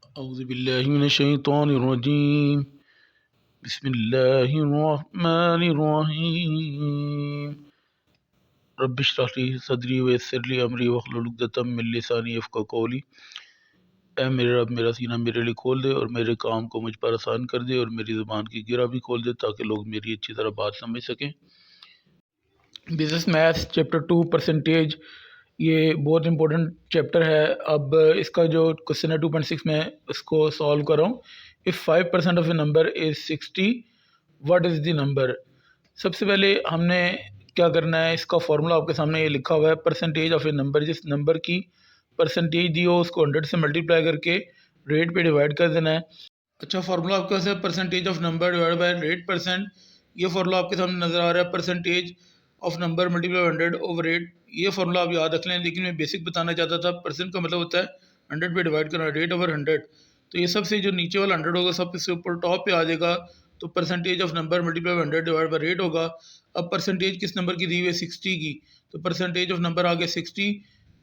औज़ुबिल्लाहिमिनश्शैतानिर्रजीम बिस्मिल्लाहिर्रहमानिर्रहीम रब्बिश्रह ली सदरी वयस्सिर ली अमरी वहलुल उक़दतम मिन लिसानी यफ़क़हू क़ौली। ऐ मेरे रब, मेरा सीना मेरे लिए खोल दे और मेरे काम को मुझ पर आसान कर दे और मेरी ज़ुबान की गिरा भी खोल दे ताकि लोग मेरी अच्छी तरह बात समझ सकें। बिज़नेस मैथ्स चैप्टर 2 परसेंटेज, ये बहुत इंपॉर्टेंट चैप्टर है। अब इसका जो क्वेश्चन है 2.6 में इसको सॉल्व कर रहा हूँ। If 5% of A number is 60, what is the number. सबसे पहले हमने क्या करना है, इसका फार्मूला आपके सामने ये लिखा हुआ है। परसेंटेज ऑफ ए नंबर, जिस नंबर की परसेंटेज दी हो उसको 100 से मल्टीप्लाई करके रेट पे डिवाइड कर देना है। अच्छा, फार्मूला आपके पास है percentage of number divide by rate percent. ये फार्मूला आपके सामने नज़र आ रहा है, percentage of number multiply 100 over rate. ये फार्मूला आप याद रख लें, लेकिन मैं बेसिक बताना चाहता था। परसेंट का मतलब होता है 100 पे डिवाइड करना, रेट ओवर 100। तो ये सबसे जो नीचे वाला 100 होगा सब इससे ऊपर टॉप पे आ जाएगा, तो percentage of number multiply 100 divide by rate होगा। अब परसेंटेज किस नंबर की दी हुई है, 60 की, तो परसेंटेज ऑफ नंबर आ गया 60।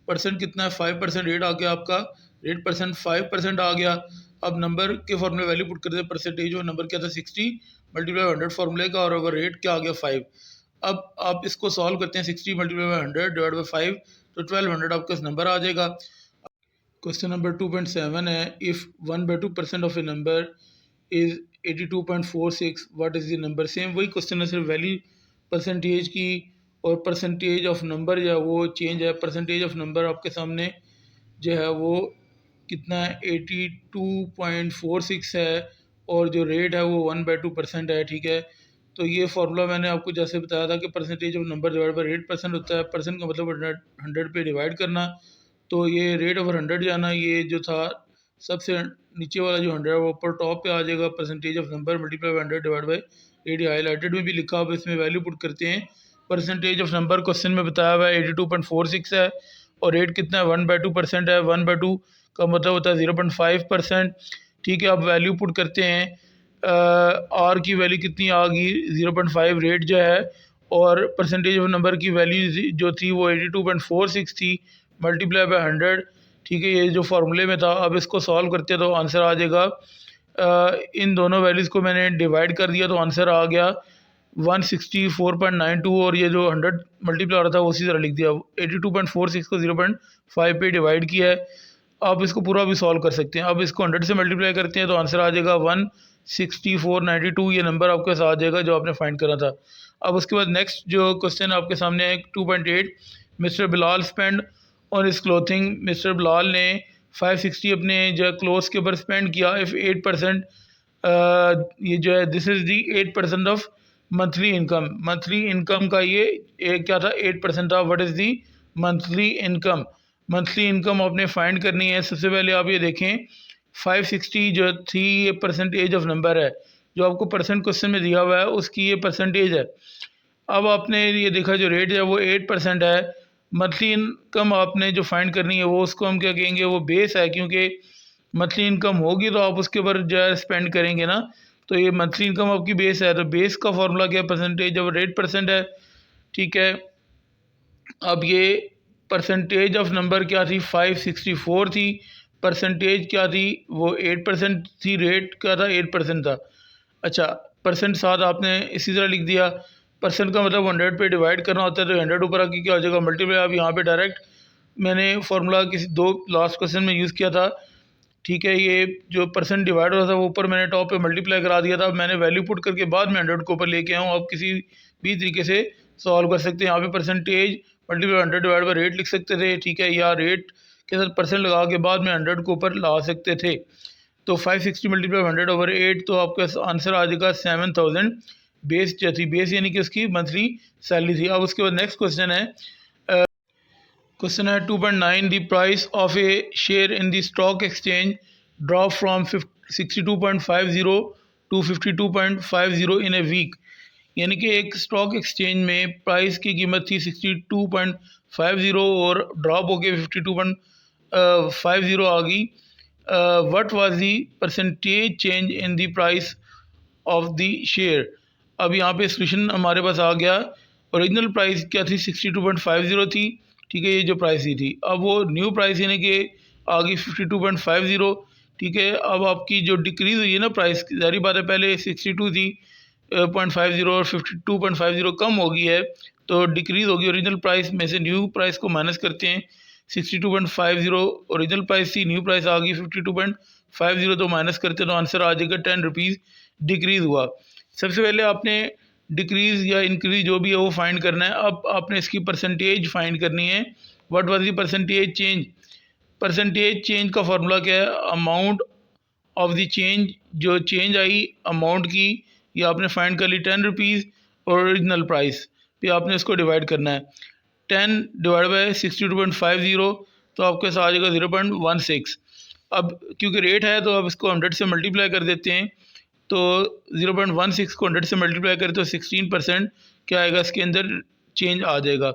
परसेंट कितना है, 5%। रेट आ गया आपका, रेट परसेंट 5% आ गया। अब नंबर के फॉर्मूले वैल्यू पुट करते हैं, परसेंटेज और नंबर क्या था 60 मल्टीप्लाई 100 फॉर्मूले का, और ओवर रेट क्या आ गया 5। अब आप इसको सॉल्व करते हैं, 60 मल्टीप्लाई बाय 100 डिवाइड बाय 5, तो 1200 आपका नंबर आ जाएगा। क्वेश्चन नंबर 2.7 है, if 1/2% of A number is 82.46, what is the number. Same वही क्वेश्चन है, सिर्फ वैल्यू परसेंटेज की और परसेंटेज ऑफ नंबर जो है वो चेंज है। परसेंटेज ऑफ नंबर आपके सामने जो है वो कितना है, 82.46 है, और जो रेट है वो 1/2% है। ठीक है, तो ये फार्मूला मैंने आपको जैसे बताया था कि percentage of number divide by rate percent होता है। परसेंट का मतलब 100 पे डिवाइड करना, तो ये रेट ओवर 100 जाना, ये जो था सबसे नीचे वाला जो 100 है वो ऊपर टॉप पे आ जाएगा। Percentage of number multiply 100 divide by rate, highlighted में भी लिखा हुआ है, इसमें वैल्यू पुट करते हैं। परसेंटेज ऑफ नंबर क्वेश्चन में बताया हुआ है 82.46 है, और रेट कितना है 1/2% है। 1/2 का मतलब होता है 0.5%। ठीक है, अब वैल्यू पुट करते हैं। आर की वैल्यू कितनी आ गई, 0.5 रेट जो है, और परसेंटेज ऑफ नंबर की वैल्यू जो थी वो 82.46 थी मल्टीप्लाई बाय 100। ठीक है, ये जो फार्मूले में था। अब इसको सॉल्व करते हैं तो आंसर आ जाएगा, इन दोनों वैल्यूज़ को मैंने डिवाइड कर दिया तो आंसर आ गया 164.92, और ये जो 100 मल्टीप्लाई हो रहा था वो उसी तरह लिख दिया। 82.46 को 0.5 पे डिवाइड किया है। आप इसको पूरा भी सॉल्व कर सकते हैं। अब इसको 100 से मल्टीप्लाई करते हैं तो आंसर आ जाएगा 164.92, ये नंबर आपके पास आ जाएगा जो आपने फाइंड करा था। अब उसके बाद नेक्स्ट जो क्वेश्चन आपके सामने है 2.8, मिस्टर बिलाल स्पेंड ऑन इस क्लोथिंग। मिस्टर बिलाल ने 560 अपने जो क्लोथ्स के ऊपर स्पेंड किया। इफ़ 8%, ये जो है this is the 8% of monthly income. Monthly income का ये क्या था, 8% था। What is the monthly income. Monthly income आपने फाइंड करनी है। सबसे पहले आप ये देखें, 560 जो थी ये परसेंटेज ऑफ नंबर है, जो आपको परसेंट क्वेश्चन में दिया हुआ है उसकी ये परसेंटेज है। अब आपने ये देखा जो रेट है वो 8% है। मंथली इनकम आपने जो फाइंड करनी है वो उसको हम क्या कहेंगे, वो बेस है, क्योंकि मंथली इनकम होगी तो आप उसके ऊपर जो है स्पेंड करेंगे ना, तो ये मंथली इनकम आपकी बेस है। तो बेस का फॉर्मूला क्या है, परसेंटेज ऑफ रेट परसेंट है। ठीक है, अब ये परसेंटेज ऑफ नंबर क्या थी, 564 थी। परसेंटेज क्या थी, वो 8% थी। रेट क्या था, 8% था। अच्छा, परसेंट साथ आपने इसी तरह लिख दिया। परसेंट का मतलब 100 पे डिवाइड करना होता है, तो 100 ऊपर आके क्या हो जाएगा, मल्टीप्लाई। अब यहाँ पे डायरेक्ट मैंने फार्मूला किसी दो लास्ट क्वेश्चन में यूज़ किया था। ठीक है, ये जो परसेंट डिवाइड हो रहा था वो ऊपर मैंने टॉप पे मल्टीप्लाई करा दिया था। मैंने वैल्यू पुट करके बाद में 100 को ऊपर लेके आऊँ। आप किसी भी तरीके से सॉल्व कर सकते हैं। यहाँ पे percentage multiply 100 divide by rate लिख सकते थे। ठीक है, या रेट के साथ परसेंट लगा के बाद में 100 को ऊपर ला सकते थे। तो 560 मल्टीप्लाई 100 ओवर 8, तो आपका आंसर आ जाएगा 7000 बेस जो थी। बेस यानी कि उसकी मंथली सैलरी थी। अब उसके बाद नेक्स्ट क्वेश्चन है, क्वेश्चन है 2.9, the price of a share in the stock exchange drop from 62.50 to 52.50 in a week. यानी कि एक स्टॉक एक्सचेंज में प्राइस की कीमत थी 62.50 और ड्रॉप हो के 52.50 आ गई। What was the percentage change in the price of the share. अब यहाँ पे सोल्यूशन हमारे पास आ गया। ओरिजिनल प्राइस क्या थी, 62.50 थी। ठीक है, ये जो प्राइस ही थी। अब वो न्यू प्राइस यानी कि आ गई 52.50। ठीक है। अब आपकी जो डिक्रीज़ हुई है ना प्राइस, ज़ाहिर बात है पहले 62 थी 0.50 और 52.50 कम हो गई है, तो डिक्रीज़ होगी। ओरिजिनल प्राइस में से न्यू प्राइस को माइनस करते हैं। 62.50 ओरिजिनल प्राइस थी, न्यू प्राइस आ गई 52.50, तो माइनस करते हैं तो आंसर आ जाएगा 10 रुपीज़ डिक्रीज़ हुआ। सबसे पहले आपने डिक्रीज़ या इंक्रीज़ जो भी है वो फाइंड करना है। अब आपने इसकी परसेंटेज फाइंड करनी है। What was the percentage change? Percentage change का फार्मूला क्या है? अमाउंट ऑफ द चेंज, जो चेंज आई अमाउंट की, ये आपने फाइंड कर ली 10 रुपीज़ और ओरिजिनल प्राइस पे आपने इसको डिवाइड करना है। 10 डिवाइड बाई 62.50, तो आपके पास आ जाएगा 0.16। अब क्योंकि रेट है तो अब इसको 100 से मल्टीप्लाई कर देते हैं, तो 0.16 को 100 से मल्टीप्लाई करें तो 16% क्या आएगा, इसके अंदर चेंज आ जाएगा।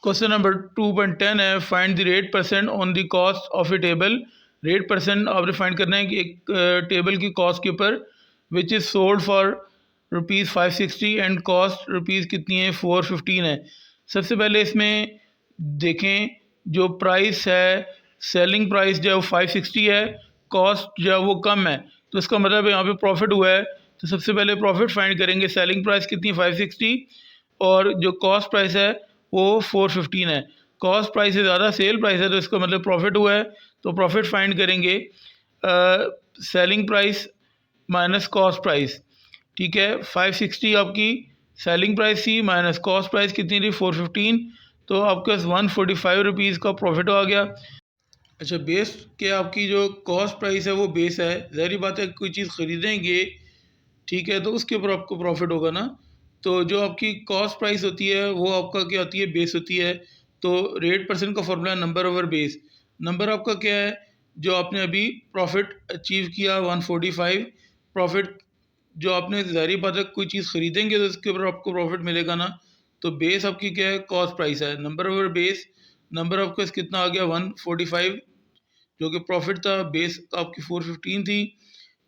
क्वेश्चन नंबर 2.10 है, find the rate percent on the cost of A table. Rate percent आपने फाइंड करना है कि एक टेबल की कॉस्ट के ऊपर, which is sold for ₹560 and cost rupees कितनी है, 415 है। सबसे पहले इसमें देखें जो प्राइस है, सेलिंग प्राइस जो है वो 560 है, कॉस्ट जो है वो कम है, तो इसका मतलब यहाँ पे प्रॉफिट हुआ है। तो सबसे पहले प्रॉफिट फाइंड करेंगे। सेलिंग प्राइस कितनी, 560, और जो कॉस्ट प्राइस है वो 415 है। कॉस्ट प्राइस से ज़्यादा सेल प्राइस है, तो इसका मतलब प्रॉफिट हुआ है। तो प्रॉफिट फाइंड करेंगे selling price minus cost price, ठीक है। 560 आपकी सेलिंग प्राइस थी, माइनस कॉस्ट प्राइस कितनी थी, 415, तो आपके पास 145 रुपीज़ का प्रॉफिट आ गया। अच्छा, बेस के आपकी जो कॉस्ट प्राइस है वो बेस है, ज़ाहिर बात है कोई चीज़ ख़रीदेंगे, ठीक है, तो उसके ऊपर आपको प्रॉफिट होगा ना। तो जो आपकी कॉस्ट प्राइस होती है वो आपका क्या होती है, बेस होती है। तो रेट परसेंट का formula number over base. Number आपका क्या है, जो आपने अभी प्रॉफिट अचीव किया 145 प्रॉफिट, जो आपने ज़ाहिर बात है कोई चीज़ ख़रीदेंगे तो उसके ऊपर आपको प्रॉफिट मिलेगा ना। तो बेस आपकी क्या है, कॉस्ट प्राइस है। नंबर ओवर बेस, नंबर आपका कितना आ गया 145, जो कि प्रॉफिट था, बेस आपकी 415 थी।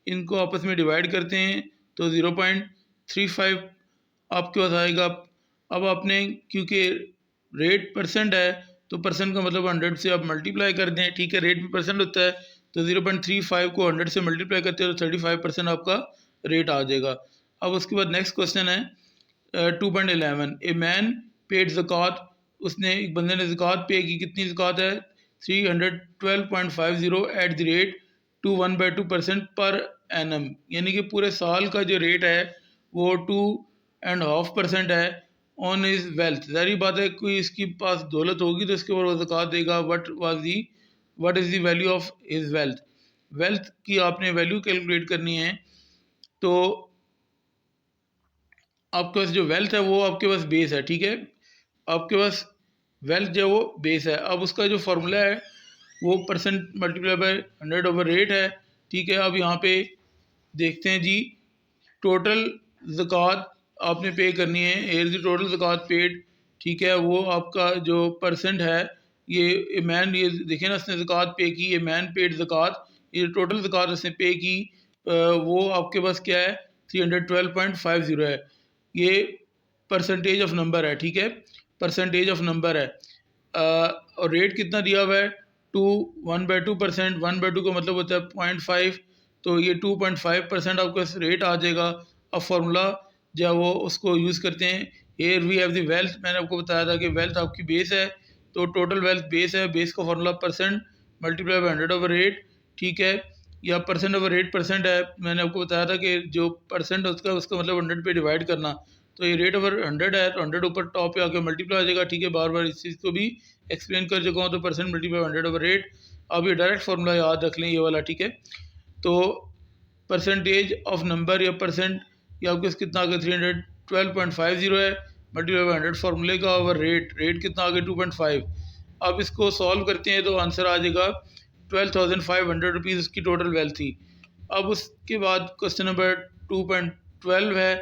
इनको आपस में डिवाइड करते हैं तो 0.35 आपके पास आएगा। अब आपने क्योंकि रेट परसेंट है तो परसेंट का मतलब 100 से आप मल्टीप्लाई कर दें, ठीक है, रेट भी परसेंट होता है, तो 0.35 को 100 से मल्टीप्लाई करते हैं तो 35% आपका रेट आ जाएगा। अब उसके बाद नेक्स्ट क्वेश्चन है 2.11, ए मैन पेड ज़कात, उसने, एक बंदे ने ज़कात पे की, कितनी ज़कात है, 312.50 at the rate to 1/2% per annum, यानी कि पूरे साल का जो रेट है वो 2.5% है ऑन इज वेल्थ। ज़ाहिर बात है कोई इसकी पास दौलत होगी तो इसके ऊपर वो ज़कात देगा। What is the value of his wealth? Wealth की आपने वैल्यू कैलकुलेट करनी है। तो आपके पास जो वेल्थ है वो आपके पास बेस है, ठीक है, आपके पास वेल्थ जो है वो बेस है। अब उसका जो फार्मूला है वो percent multiply by 100 over rate है, ठीक है। अब यहाँ पे देखते हैं जी, टोटल ज़कात आपने पे करनी है, एयर द टोटल ज़कात पेड, ठीक है, वो आपका जो परसेंट है, ये मैन, ये देखें ना, उसने ज़कात पे की, ये मैन पेड ज़कात, ये टोटल ज़कात उसने पे की, वो आपके पास क्या है, 312.50 है। ये परसेंटेज ऑफ नंबर है, ठीक है, परसेंटेज ऑफ नंबर है। और रेट कितना दिया हुआ है, 1/2%। 1/2 का मतलब होता है 0.5, तो ये 2.5% आपका रेट आ जाएगा। अब फार्मूला जो है वो उसको यूज़ करते हैं। Here we have the wealth, मैंने आपको बताया था कि वेल्थ आपकी बेस है, तो टोटल वेल्थ बेस है, बेस का formula percent multiply by 100 over rate, ठीक है, या परसेंट ओवर रेट परसेंट है। मैंने आपको बताया था कि जो परसेंट है उसका मतलब 100 पे डिवाइड करना, तो ये रेट ओवर 100 है, तो 100 ऊपर टॉप पे आके मल्टीप्लाई आ जाएगा, ठीक है। बार बार इस चीज़ को भी एक्सप्लेन कर चुका हूँ। तो परसेंट मल्टीप्लाई 100 ओवर रेट, अब ये डायरेक्ट फार्मूला याद रख लें, ये वाला, ठीक है। तो परसेंटेज ऑफ नंबर या परसेंट, ये आपके कितना आ गया, 312.50 है, मल्टीप्लाई बाय 100 फार्मूले का, ओवर रेट, रेट कितना आ गया 2.5। अब इसको सॉल्व करते हैं तो आंसर आ जाएगा 12,500 रुपीज़ उसकी टोटल वेल्थ थी। अब उसके बाद क्वेश्चन नंबर 2.12 है,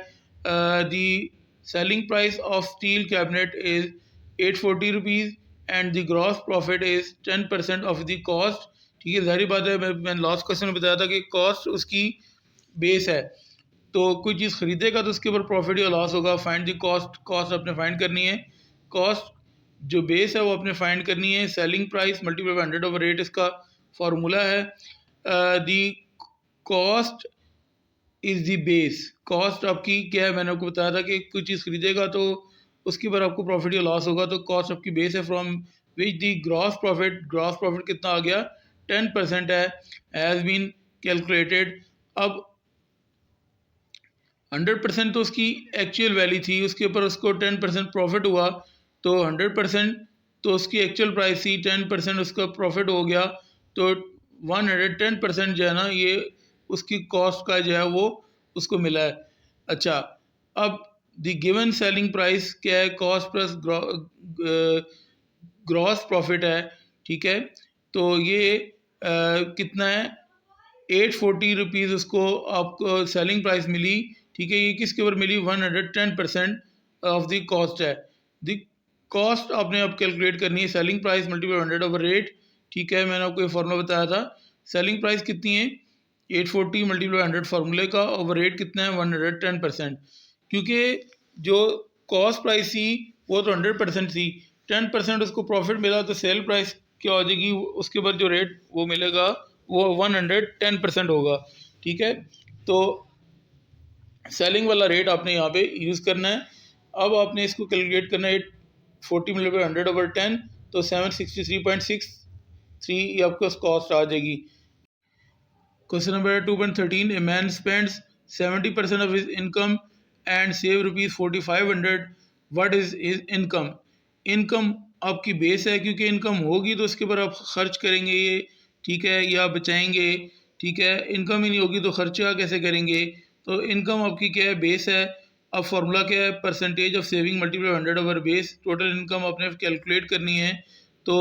the selling price of steel cabinet is 840 rupees and the gross profit is 10% of the cost, ठीक है। ज़ाहिर बात है, मैंने लास्ट क्वेश्चन में बताया था कि कॉस्ट उसकी बेस है, तो कोई चीज़ ख़रीदेगा तो उसके ऊपर प्रॉफिट या लॉस होगा। फाइंड द कॉस्ट, कॉस्ट आपने फाइंड करनी है, कॉस्ट जो बेस है वो आपने फाइंड करनी है। Selling price multiply by 100 over rate इसका फार्मूला है। दी cost is the base. Cost आपकी क्या है, मैंने आपको बताया था कि कोई चीज़ खरीदेगा तो उसके ऊपर आपको प्रॉफिट या लॉस होगा, तो कॉस्ट आपकी बेस है from which the gross profit कितना आ गया 10% है, हैज़ बीन कैलकुलेटेड। अब 100% तो उसकी एक्चुअल वैल्यू थी, उसके ऊपर उसको 10% प्रॉफिट हुआ, तो 100% तो उसकी एक्चुअल प्राइस थी, 10% उसका प्रॉफिट हो गया, तो 110% जो है ना ये उसकी कॉस्ट का जो है वो उसको मिला है। अच्छा, अब द गिवन सेलिंग प्राइस क्या है, कॉस्ट प्लस ग्रॉस प्रॉफिट है, ठीक है। तो ये कितना है 840 रुपीज़ उसको आपको सेलिंग प्राइस मिली, ठीक है। ये किसके ऊपर मिली 110% ऑफ द कॉस्ट है। द कॉस्ट आपने अब कैलकुलेट करनी है, selling price multiply 100 over rate, ठीक है। मैंने आपको ये फार्मूला बताया था, सेलिंग प्राइस कितनी है 840 मल्टीप्लाई 100 फार्मूले का, ओवर रेट कितना है 110%। क्योंकि जो कॉस्ट प्राइस थी वो तो 100% थी, 10% उसको प्रॉफिट मिला, तो सेल प्राइस क्या हो जाएगी, उसके बाद जो रेट वो मिलेगा वो 110% होगा, ठीक है। तो सेलिंग वाला रेट आपने यहाँ पे यूज़ करना है। अब आपने इसको कैलकुलेट करना है 40 मिलियन 100 ओवर 10, तो 763.63 ये आपको कॉस्ट आ जाएगी। Question number 2.13. A man spends 70% of his income and save rupees 4500. What is his income? Income आपकी बेस है, क्योंकि इनकम होगी तो उसके ऊपर आप खर्च करेंगे ये, ठीक है, या बचाएंगे, ठीक है। इनकम ही नहीं होगी तो खर्चा कैसे करेंगे, तो इनकम आपकी क्या है बेस है। अब फार्मूला क्या है, percentage of saving multiply 100 over base, total income आपने कैलकुलेट करनी है। तो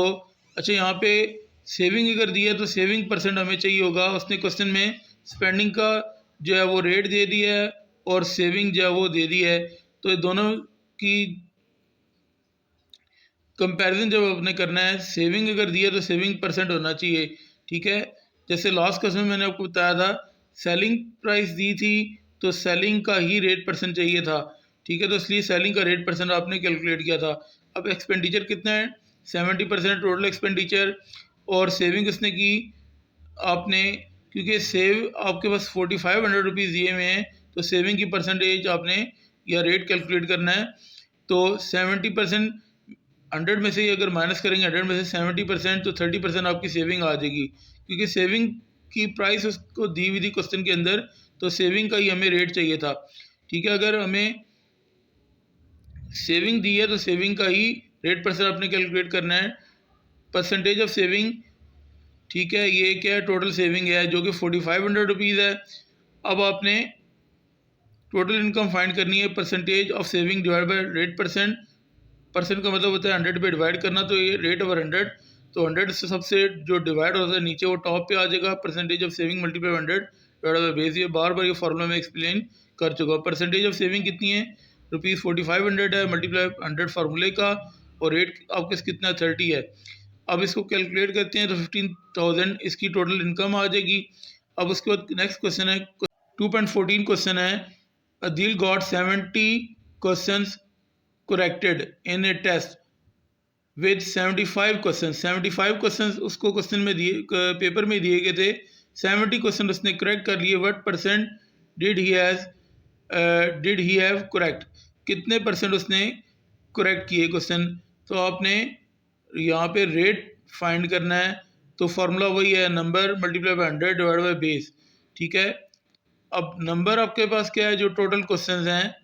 अच्छा, यहाँ पे सेविंग अगर दिया तो सेविंग परसेंट हमें चाहिए होगा, उसने क्वेश्चन में स्पेंडिंग का जो है वो रेट दे दिया है और सेविंग जो है वो दे दी है, तो ये दोनों की कंपैरिजन जब आपने करना है, सेविंग अगर दिया तो सेविंग परसेंट होना चाहिए, ठीक है। जैसे लास्ट क्वेश्चन में मैंने आपको बताया था, सेलिंग प्राइस दी थी तो सेलिंग का ही रेट परसेंट चाहिए था, ठीक है, तो इसलिए सेलिंग का रेट परसेंट आपने कैलकुलेट किया था। अब एक्सपेंडिचर कितना है 70% टोटल एक्सपेंडिचर, और सेविंग उसने की आपने, क्योंकि सेव आपके पास 4500 रुपीज़ दिए हुए हैं, तो सेविंग की परसेंटेज आपने या रेट कैलकुलेट करना है। तो 70% 100 में से ही अगर माइनस करेंगे 100 में से 70%, तो 30% आपकी सेविंग आ जाएगी, क्योंकि सेविंग की प्राइस उसको दी हुई थी क्वेश्चन के अंदर, तो सेविंग का ही हमें रेट चाहिए था, ठीक है। अगर हमें सेविंग दी है तो सेविंग का ही रेट परसेंट आपने कैलकुलेट करना है। परसेंटेज ऑफ सेविंग, ठीक है, ये क्या है टोटल सेविंग है जो कि 4500 रुपीज़ है। अब आपने टोटल इनकम फाइंड करनी है, percentage of saving divide by rate percent, percent का मतलब होता है 100 पे डिवाइड करना, तो ये रेट ओवर 100, तो 100 से सबसे जो डिवाइड होता है नीचे वो टॉप पे आ जाएगा, percentage of saving multiply 100 divide by base. ये बार बार ये फार्मूला में एक्सप्लेन कर चुका हूँ। परसेंटेज ऑफ सेविंग कितनी है रुपीज़ 4500 है, मल्टीप्लाई 100 फार्मूले का, और रेट आपके कितना 30 है। अब इसको कैलकुलेट करते हैं तो 15,000 इसकी टोटल इनकम आ जाएगी। अब उसके बाद नेक्स्ट क्वेश्चन है 2.14 क्वेश्चन है, Adeel got 70 questions corrected in a test with 75 question. 75 question उसको क्वेश्चन में दिए, पेपर में दिए गए थे, 70 क्वेश्चन उसने करेक्ट कर लिए। What percent did he have correct, कितने परसेंट उसने करेक्ट किए क्वेश्चन। तो आपने यहाँ पे रेट फाइंड करना है, तो फार्मूला वही है, number multiply by 100 divide by base, ठीक है। अब नंबर आपके पास क्या है, जो टोटल क्वेश्चंस हैं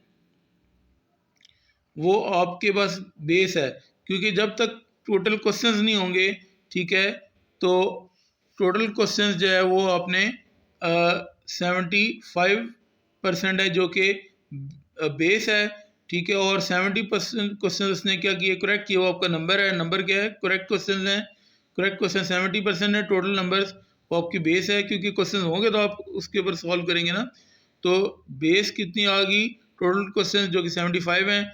वो आपके पास बेस है, क्योंकि जब तक टोटल क्वेश्चंस नहीं होंगे, ठीक है, तो टोटल क्वेश्चंस जो है वो आपने 75% है जो कि बेस है, ठीक है, और 70% क्वेश्चन उसने क्या किए करेक्ट किए, वो आपका नंबर है। नंबर क्या है, करेक्ट क्वेश्चन है, करेक्ट क्वेश्चन 70% है, टोटल नंबर्स वो आपकी बेस है, क्योंकि क्वेश्चन होंगे तो आप उसके ऊपर सॉल्व करेंगे ना। तो बेस कितनी आ गई, टोटल क्वेश्चन जो कि 75 हैं।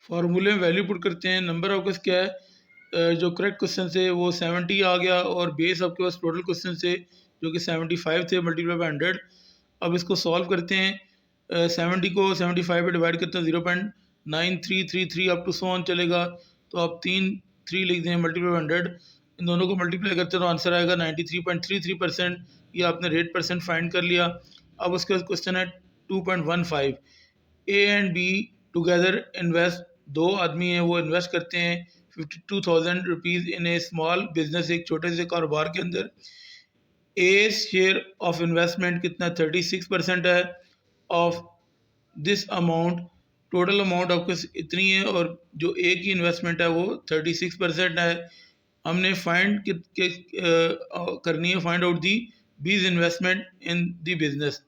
फार्मूले में वैल्यू पुट करते हैं, नंबर आपके पास क्या है जो करेक्ट क्वेश्चन से वो 70 आ गया, और बेस आपके पास टोटल क्वेश्चन से जो कि 75 थे मल्टीप्लाई बाय 100। अब इसको सॉल्व करते हैं, 70 को 75 पे डिवाइड करते हैं 0.9333 अप टू 100 चलेगा, तो आप 3 लिख दें मल्टीप्लाई बाय 100। इन दोनों को मल्टीप्लाई करते हैं तो आंसर आएगा 93.33%। ये आपने रेट परसेंट फाइंड कर लिया। अब उसके बाद क्वेश्चन है 2.15, A and be together invest, दो आदमी हैं वो इन्वेस्ट करते हैं 52,000 rupees in A small business, एक छोटे से कारोबार के अंदर। ए शेयर ऑफ इन्वेस्टमेंट कितना 36% है of this amount, total amount आपको इतनी है और जो ए की इन्वेस्टमेंट है वो 36% है। हमने फाइंड करनी है फाइंड आउट दी बीज इन्वेस्टमेंट इन दी बिजनेस।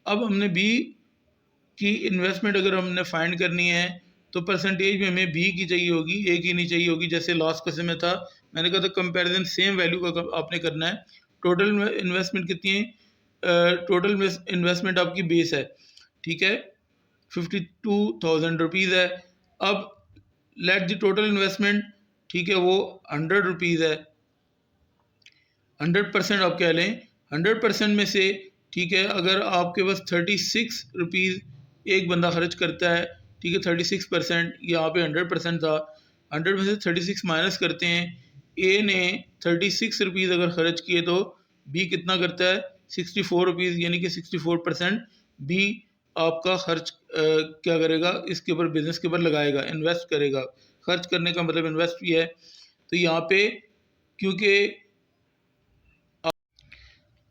अब हमने बी की इन्वेस्टमेंट अगर हमने फाइंड करनी है तो परसेंटेज में हमें बी की चाहिए होगी, ए की नहीं चाहिए होगी। जैसे लास्ट क्वेश्चन में था, मैंने कहा था कंपैरिजन सेम वैल्यू का आपने करना है। टोटल इन्वेस्टमेंट कितनी है, टोटल इन्वेस्टमेंट आपकी बेस है, ठीक है, 52,000 रुपीज़ है। अब लेट द टोटल इन्वेस्टमेंट, ठीक है, वो 100 रुपीज़ है। 100% आप कह लें, 100% में से, ठीक है, अगर आपके पास 36 रुपीज़ एक बंदा खर्च करता है, ठीक है, 36%, यहाँ पे 100% था, 100 में से 36 माइनस करते हैं, ए ने 36 रुपीज़ अगर खर्च किए तो बी कितना करता है 64 रुपीज़, यानी कि 64% बी आपका खर्च क्या करेगा, इसके ऊपर बिजनेस के ऊपर लगाएगा, इन्वेस्ट करेगा। खर्च करने का मतलब इन्वेस्ट भी है। तो यहाँ पे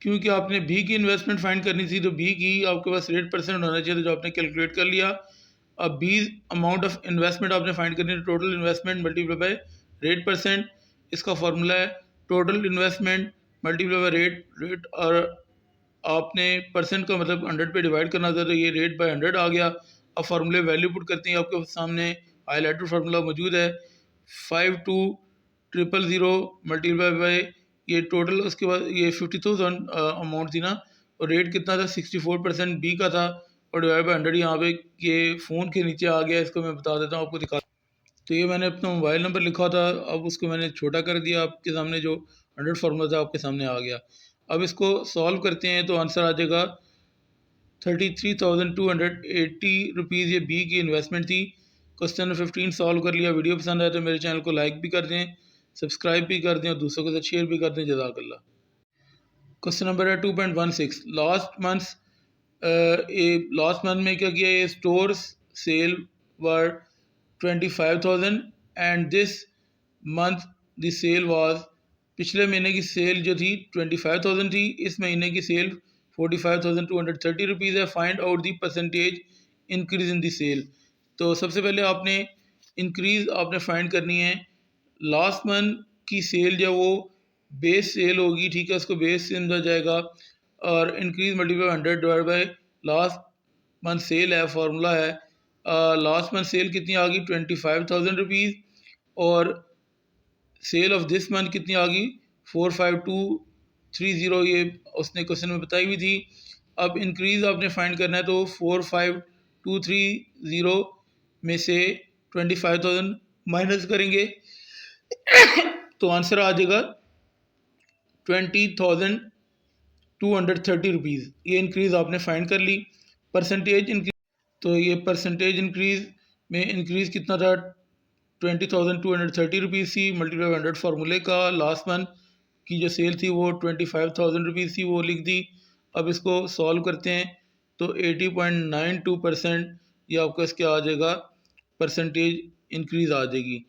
क्योंकि आपने बी की इन्वेस्टमेंट फाइंड करनी थी तो बी की आपके पास रेट परसेंट होना चाहिए, तो जो आपने कैलकुलेट कर लिया। अब बी अमाउंट ऑफ इन्वेस्टमेंट आपने फाइंड करनी है, total investment multiply by rate percent. इसका फॉर्मूला है total investment multiply by rate, और आपने परसेंट का मतलब 100 पे डिवाइड करना था, तो ये रेट बाय 100 आ गया। अब फार्मूले वैल्यू पुट करते हैं, आपके सामने हाईलाइटेड फार्मूला मौजूद है, 52,000 मल्टीप्लाई बाय ये टोटल, उसके बाद ये 52,000 अमाउंट थी ना, और रेट कितना था 64% बी का था, और डिवाइड बाय 100 यहाँ पे ये फ़ोन के नीचे आ गया। इसको मैं बता देता हूँ, आपको दिखा। तो ये मैंने अपना मोबाइल नंबर लिखा था, अब उसको मैंने छोटा कर दिया, आपके सामने जो 100 फार्मूला था आपके सामने आ गया। अब इसको सॉल्व करते हैं तो आंसर आ जाएगा 33,280 रुपीज़, ये बी की इन्वेस्टमेंट थी। क्वेश्चन 15 सॉल्व कर लिया। वीडियो पसंद आए तो मेरे चैनल को लाइक भी कर दें, सब्सक्राइब भी कर दें और दूसरों के साथ शेयर भी कर दें। जज़ाकल्लाह। क्वेश्चन नंबर है 2.16, लास्ट मंथ में क्या किया, ये stores sale were 25,000 and this month the sale was, पिछले महीने की सेल जो थी 25,000 थी, इस महीने की सेल 45,230 रुपीज़ है। Find out the percentage increase in the sale. तो सबसे पहले आपने इंक्रीज़ आपने फाइंड करनी है। लास्ट मंथ की सेल जो वो बेस सेल होगी, ठीक है, उसको बेस से समझा जाएगा, और increase multiply 100 divide by last month sale है, फार्मूला है। लास्ट मंथ सेल कितनी आ गई 25,000 रुपीज़, और सेल ऑफ दिस मंथ कितनी आ गई 45,230, ये उसने क्वेश्चन में बताई हुई थी। अब इंक्रीज आपने फाइंड करना है, तो 45,230 में से 25,000 माइनस करेंगे तो आंसर आ जाएगा 20,230 रुपीज़। ये इंक्रीज़ आपने फाइंड कर ली। परसेंटेज इंक्रीज, तो ये परसेंटेज इंक्रीज़ में इंक्रीज़ कितना था 20,230 रुपीज़ थी, मल्टीप्लाई 100 फार्मूले का। लास्ट मंथ की जो सेल थी वो 25,000 रुपीज़ थी, वो लिख दी। अब इसको सॉल्व करते हैं तो 80.92% ये आपका इसके आ जाएगा, परसेंटेज इंक्रीज़ आ जाएगी।